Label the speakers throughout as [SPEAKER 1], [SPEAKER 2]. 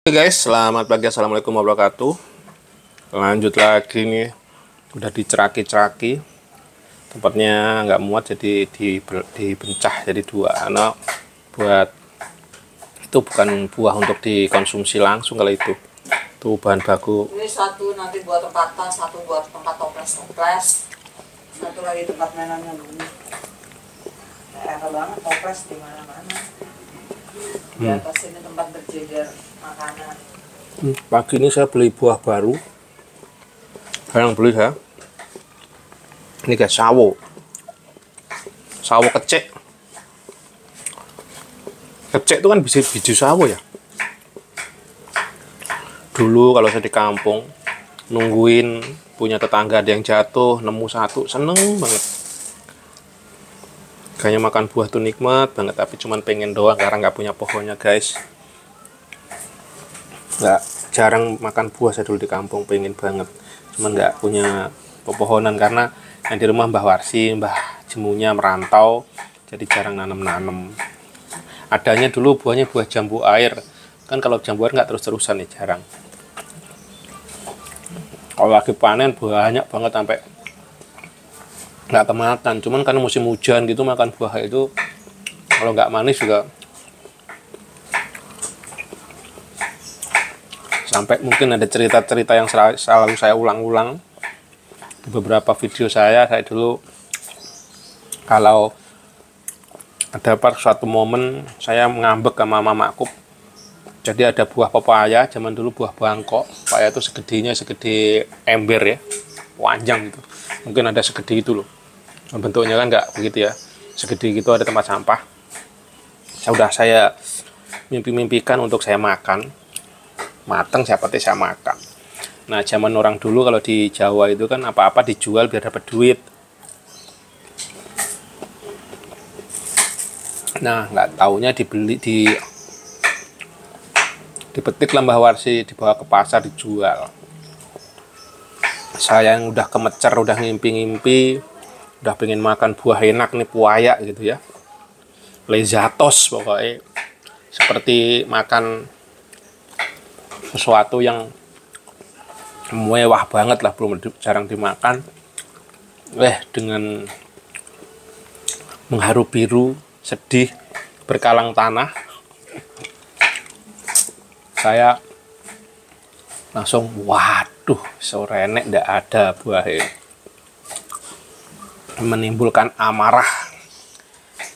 [SPEAKER 1] Oke guys, selamat pagi, assalamualaikum warahmatullahi wabarakatuh. Lanjut lagi nih, udah diceraki-ceraki, tempatnya nggak muat jadi dibencah jadi dua. Karena buat itu bukan buah untuk dikonsumsi langsung kalau itu bahan baku.
[SPEAKER 2] Ini satu nanti buat tempat tas, satu buat tempat toples, satu lagi tempat mainannya dulu. Enak banget toples di mana-mana. Di atas ini tempat berjejer makanan.
[SPEAKER 1] Pagi ini saya beli buah baru. Yang beli saya ini guys, sawo kecek itu kan bisa biji sawo ya. Dulu kalau saya di kampung nungguin punya tetangga ada yang jatuh, nemu satu, seneng banget. Kayaknya makan buah tuh nikmat banget, tapi cuman pengen doang karena nggak punya pohonnya guys. Nggak, jarang makan buah saya dulu di kampung, pengen banget, cuman nggak punya pepohonan karena yang di rumah Mbah Warsi, Mbah Jemunya merantau, jadi jarang nanam. Adanya dulu buahnya buah jambu air, kan kalau jambu air nggak terus-terusan nih, jarang. Kalau lagi panen banyak banget sampai nggak kemakan, cuman karena musim hujan gitu makan buah itu kalau nggak manis juga. Sampai mungkin ada cerita-cerita yang selalu saya ulang-ulang di beberapa video saya dulu, kalau ada suatu momen saya ngambek sama mamaku. Jadi ada buah pepaya, zaman dulu buah bangkok, pepaya itu segede ember ya, panjang gitu, mungkin ada segede itu loh, bentuknya kan nggak begitu ya, segede gitu, ada tempat sampah. Saya mimpikan untuk saya makan, matang saya petik, saya makan. Nah, zaman orang dulu kalau di Jawa itu kan apa-apa dijual biar dapat duit. Nah, nggak taunya dipetik lah Mbah Warsi, dibawa ke pasar dijual. Saya yang udah kemecer, udah ngimpi-ngimpi, udah pengen makan buah enak nih, puaya gitu ya, lezatos pokoknya, seperti makan sesuatu yang mewah banget lah, belum jarang dimakan. Dengan mengharu biru sedih berkalang tanah, saya langsung waduh, sore enek ndak ada buah ini. Menimbulkan amarah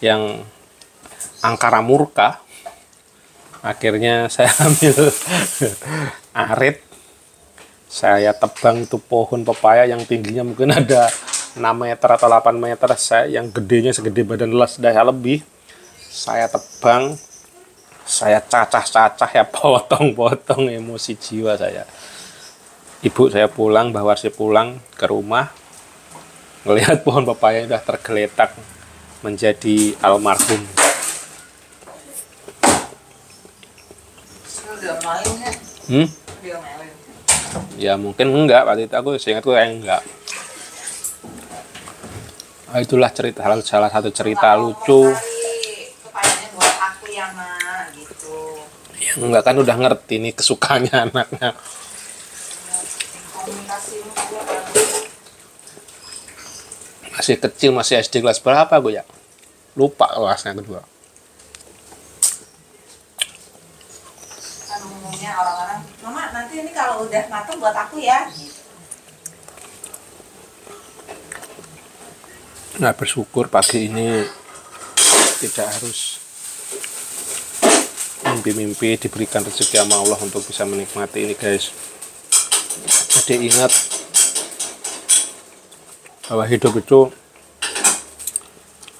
[SPEAKER 1] yang angkara murka. Akhirnya saya ambil arit, saya tebang itu pohon pepaya yang tingginya mungkin ada 6 meter atau 8 meter, yang gedenya segede badan las daya lebih. Saya tebang, saya cacah-cacah ya, potong-potong, emosi jiwa saya. Ibu saya pulang, Mbah Warsi pulang ke rumah, ngelihat pohon pepaya udah tergeletak menjadi almarhum. Ya mungkin enggak, waktu itu aku seingatku kayak enggak. Nah, itulah salah satu cerita lucu.
[SPEAKER 2] Buat aku ya Ma, gitu.
[SPEAKER 1] Ya enggak, kan udah ngerti nih kesukaannya anaknya. Masih kecil, masih SD kelas berapa gue ya? Lupa kelasnya kedua.
[SPEAKER 2] Kan umumnya orang-orang, Mama nanti ini kalau udah matang buat aku ya.
[SPEAKER 1] Nah, bersyukur pagi ini tidak harus mimpi-mimpi, diberikan rezeki sama Allah untuk bisa menikmati ini guys. Jadi ingat bahwa hidup itu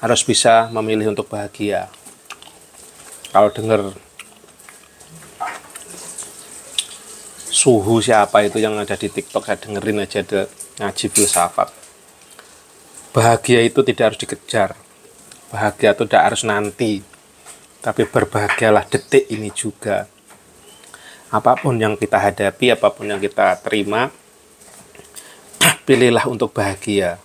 [SPEAKER 1] harus bisa memilih untuk bahagia. Kalau dengar suhu siapa itu yang ada di TikTok, saya dengerin aja, ada ngaji filsafat. Bahagia itu tidak harus dikejar, bahagia itu tidak harus nanti, tapi berbahagialah detik ini juga. Apapun yang kita hadapi, apapun yang kita terima, pilihlah untuk bahagia.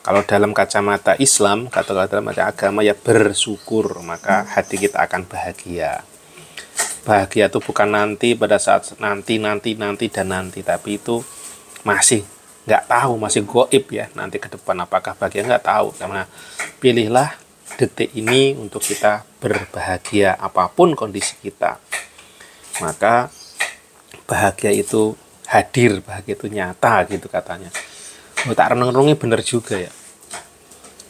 [SPEAKER 1] Kalau dalam kacamata Islam, dalam kacamata agama ya bersyukur, maka hati kita akan bahagia. Bahagia itu bukan nanti, pada saat nanti, tapi itu masih nggak tahu, masih goib ya, nanti ke depan apakah bahagia nggak tahu. Karena pilihlah detik ini untuk kita berbahagia apapun kondisi kita, maka bahagia itu hadir, bahagia itu nyata gitu katanya. Tak renung-renungi bener juga ya.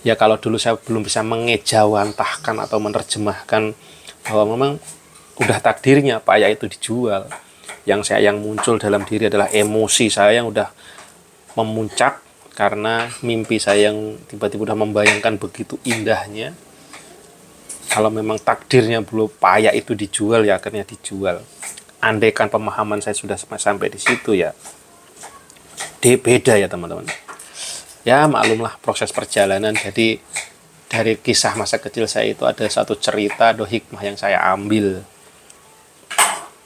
[SPEAKER 1] Ya kalau dulu saya belum bisa mengejawantahkan atau menerjemahkan bahwa memang udah takdirnya payah itu dijual. Yang muncul dalam diri adalah emosi saya yang udah memuncak karena mimpi saya yang tiba-tiba udah membayangkan begitu indahnya. Kalau memang takdirnya belum payah itu dijual, ya akhirnya dijual. Andaikan pemahaman saya sudah sampai di situ ya, beda ya teman-teman. Ya maklumlah proses perjalanan. Jadi dari kisah masa kecil saya itu ada satu cerita atau hikmah yang saya ambil.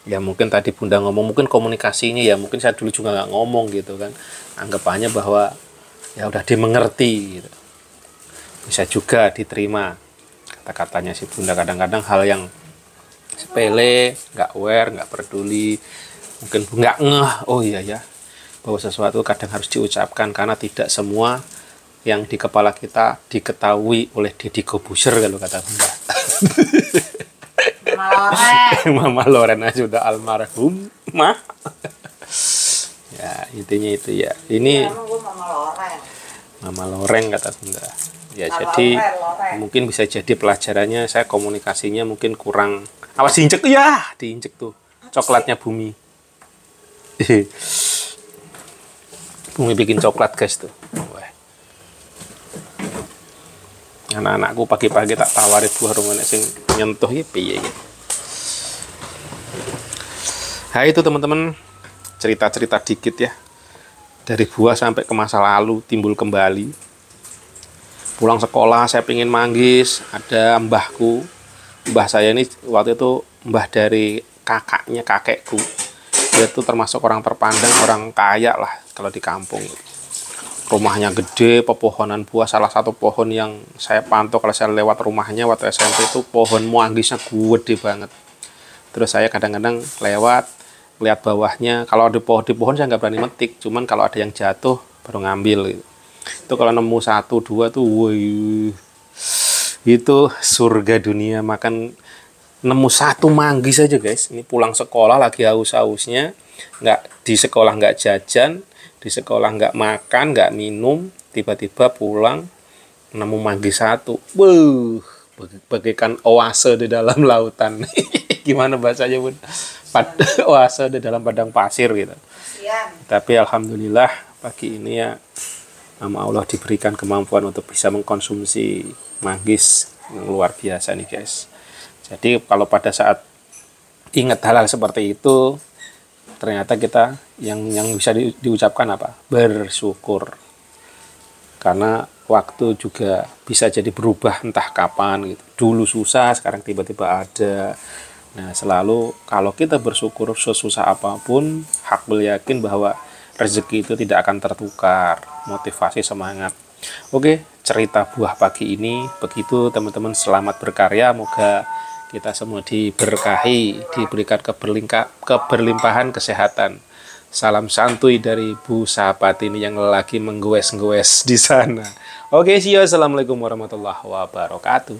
[SPEAKER 1] Ya mungkin tadi Bunda ngomong, mungkin komunikasinya ya mungkin saya dulu juga nggak ngomong gitu kan, anggapannya bahwa ya udah dimengerti gitu. Bisa juga diterima kata-katanya si Bunda. Kadang-kadang hal yang sepele, nggak aware, nggak peduli, mungkin nggak ngeh, oh iya ya, bahwa sesuatu kadang harus diucapkan, karena tidak semua yang di kepala kita diketahui oleh Deddy Corbuzier kalau kata Bunda. Mama Loren aja udah almarhum mah. Ya intinya itu ya, ini Mama Loren kata Bunda ya. Jadi mungkin bisa jadi pelajarannya saya komunikasinya mungkin kurang. Awas diinjek ya, diinjek tuh coklatnya Bumi. Bumi bikin coklat guys tuh. Anak-anakku pagi-pagi tak tawari buah rumahnya sing nyentuh ya piye gitu. Nah itu teman-teman, cerita-cerita dikit ya, dari buah sampai ke masa lalu timbul kembali. Pulang sekolah saya pingin manggis, ada mbahku, mbah saya ini waktu itu mbah dari kakekku. Dia tuh termasuk orang terpandang, orang kaya lah kalau di kampung. Rumahnya gede, pepohonan buah, salah satu pohon yang saya pantau kalau saya lewat rumahnya waktu SMP itu pohon manggisnya gede banget. Terus saya kadang-kadang lewat, lihat bawahnya, kalau ada pohon di pohon saya nggak berani metik, cuman kalau ada yang jatuh baru ngambil gitu. Itu kalau nemu 1, 2 tuh, woi, itu surga dunia. Makan nemu 1 manggis aja guys. Ini pulang sekolah lagi haus-hausnya, nggak di sekolah nggak jajan, di sekolah nggak makan, nggak minum, tiba-tiba pulang nemu manggis 1. Bagaikan oase di dalam lautan. Gimana bahasanya Bun? Oase di dalam padang pasir gitu. Tapi alhamdulillah pagi ini ya sama Allah diberikan kemampuan untuk bisa mengkonsumsi manggis yang luar biasa nih guys. Jadi kalau pada saat ingat hal-hal seperti itu, ternyata kita yang bisa diucapkan apa? Bersyukur. Karena waktu juga bisa jadi berubah entah kapan gitu. Dulu susah, sekarang tiba-tiba ada. Nah, selalu kalau kita bersyukur sesusah apapun, hakul yakin bahwa rezeki itu tidak akan tertukar. Motivasi, semangat. Oke, cerita buah pagi ini begitu teman-teman. Selamat berkarya, moga kita semua diberkahi, diberikan keberlimpahan kesehatan. Salam santuy dari Bu Sahabat ini yang lagi menggoes-goes di sana. Oke, see you. Assalamualaikum warahmatullahi wabarakatuh.